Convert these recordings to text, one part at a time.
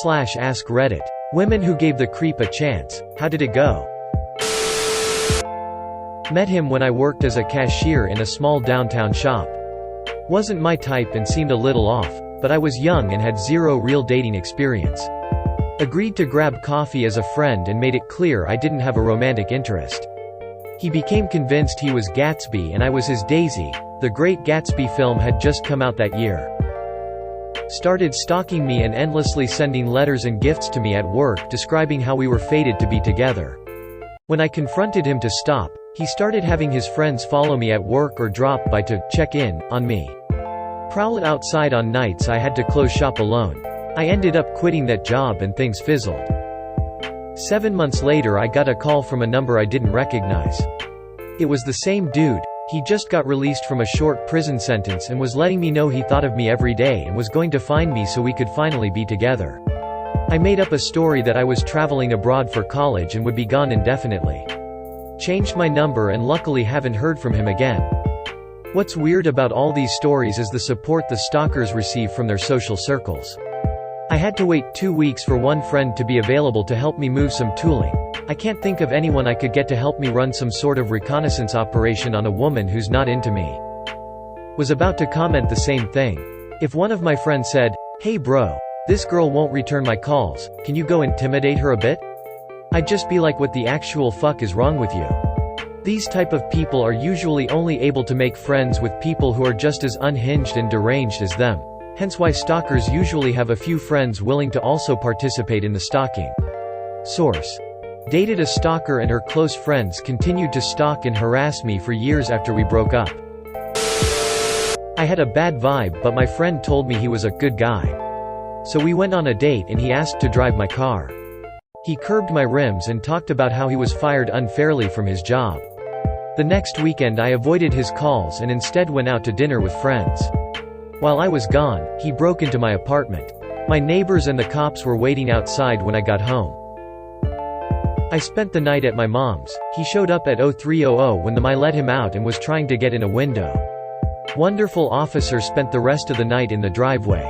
r/AskReddit. Women who gave the creep a chance. How did it go? Met him when I worked as a cashier in a small downtown shop. Wasn't my type and seemed a little off, but I was young and had zero real dating experience. Agreed to grab coffee as a friend and made it clear I didn't have a romantic interest. He became convinced he was Gatsby and I was his Daisy. The Great Gatsby film had just come out that year. Started stalking me and endlessly sending letters and gifts to me at work describing how we were fated to be together. When I confronted him to stop, he started having his friends follow me at work or drop by to check in on me. Prowl outside on nights I had to close shop alone. I ended up quitting that job and things fizzled. 7 months later I got a call from a number I didn't recognize. It was the same dude. He just got released from a short prison sentence and was letting me know he thought of me every day and was going to find me so we could finally be together. I made up a story that I was traveling abroad for college and would be gone indefinitely. Changed my number and luckily haven't heard from him again. What's weird about all these stories is the support the stalkers receive from their social circles. I had to wait 2 weeks for one friend to be available to help me move some tooling. I can't think of anyone I could get to help me run some sort of reconnaissance operation on a woman who's not into me. Was about to comment the same thing. If one of my friends said, "Hey bro, this girl won't return my calls, can you go intimidate her a bit?" I'd just be like, what the actual fuck is wrong with you? These type of people are usually only able to make friends with people who are just as unhinged and deranged as them. Hence why stalkers usually have a few friends willing to also participate in the stalking. Source: dated a stalker and her close friends continued to stalk and harass me for years after we broke up. I had a bad vibe, but my friend told me he was a good guy. So we went on a date and he asked to drive my car. He curbed my rims and talked about how he was fired unfairly from his job. The next weekend I avoided his calls and instead went out to dinner with friends. While I was gone, he broke into my apartment. My neighbors and the cops were waiting outside when I got home. I spent the night at my mom's. He showed up at 03:00 when I let him out and was trying to get in a window. Wonderful officer spent the rest of the night in the driveway.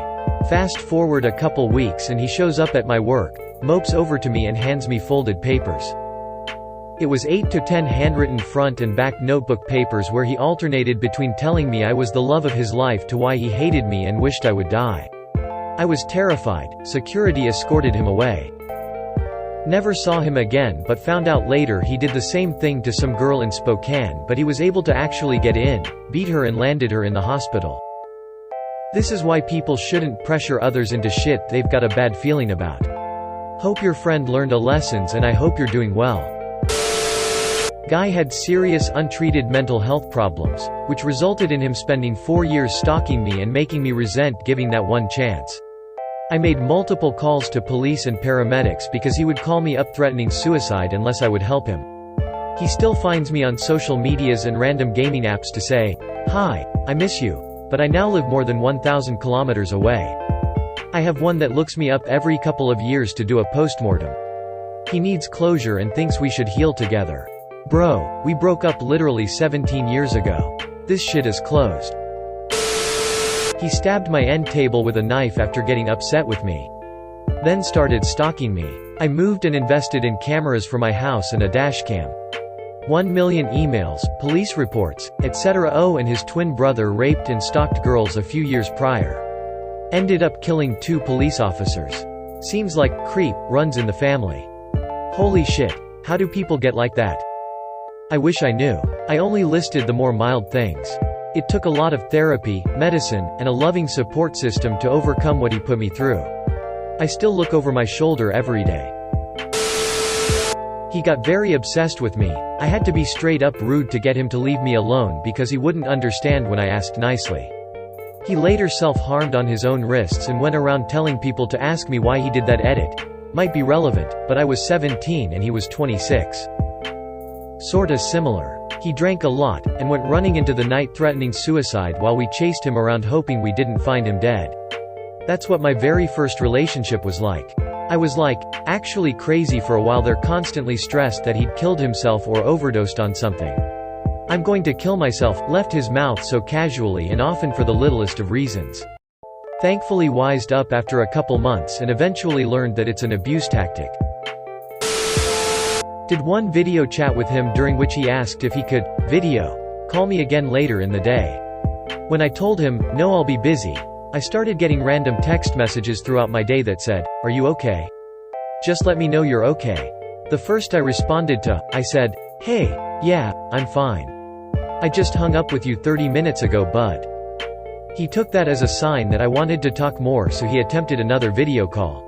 Fast forward a couple weeks and he shows up at my work, mopes over to me and hands me folded papers. It was 8 to 10 handwritten front and back notebook papers where he alternated between telling me I was the love of his life to why he hated me and wished I would die. I was terrified. Security escorted him away. Never saw him again, but found out later he did the same thing to some girl in Spokane, but he was able to actually get in, beat her and landed her in the hospital. This is why people shouldn't pressure others into shit they've got a bad feeling about. Hope your friend learned a lessons and I hope you're doing well. Guy had serious untreated mental health problems, which resulted in him spending 4 years stalking me and making me resent giving that one chance. I made multiple calls to police and paramedics because he would call me up threatening suicide unless I would help him. He still finds me on social medias and random gaming apps to say, "Hi, I miss you, but I now live more than 1,000 kilometers away." I have one that looks me up every couple of years to do a postmortem. He needs closure and thinks we should heal together. Bro, we broke up literally 17 years ago. This shit is closed. He stabbed my end table with a knife after getting upset with me. Then started stalking me. I moved and invested in cameras for my house and a dashcam. 1 million emails, police reports, etc. Oh, and his twin brother raped and stalked girls a few years prior. Ended up killing 2 police officers. Seems like creep runs in the family. Holy shit. How do people get like that? I wish I knew. I only listed the more mild things. It took a lot of therapy, medicine, and a loving support system to overcome what he put me through. I still look over my shoulder every day. He got very obsessed with me. I had to be straight up rude to get him to leave me alone because he wouldn't understand when I asked nicely. He later self-harmed on his own wrists and went around telling people to ask me why he did that edit. Might be relevant, but I was 17 and he was 26. Sorta similar. He drank a lot, and went running into the night threatening suicide while we chased him around hoping we didn't find him dead. That's what my very first relationship was like. I was like, actually crazy for a while there, constantly stressed that he'd killed himself or overdosed on something. "I'm going to kill myself," left his mouth so casually and often for the littlest of reasons. Thankfully wised up after a couple months and eventually learned that it's an abuse tactic. Did one video chat with him during which he asked if he could call me again later in the day. When I told him, no, I'll be busy, I started getting random text messages throughout my day that said, "Are you okay? Just let me know you're okay." The first I responded to, I said, "Hey, yeah, I'm fine. I just hung up with you 30 minutes ago, bud." He took that as a sign that I wanted to talk more, so he attempted another video call.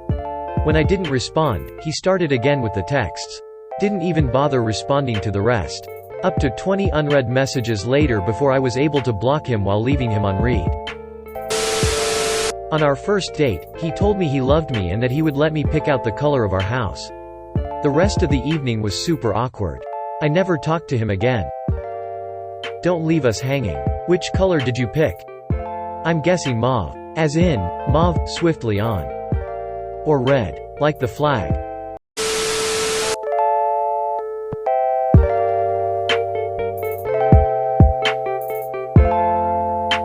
When I didn't respond, he started again with the texts. Didn't even bother responding to the rest. Up to 20 unread messages later before I was able to block him while leaving him on read. On our first date, he told me he loved me and that he would let me pick out the color of our house. The rest of the evening was super awkward. I never talked to him again. Don't leave us hanging. Which color did you pick? I'm guessing mauve. As in, mauve, swiftly on. Or red. Like the flag.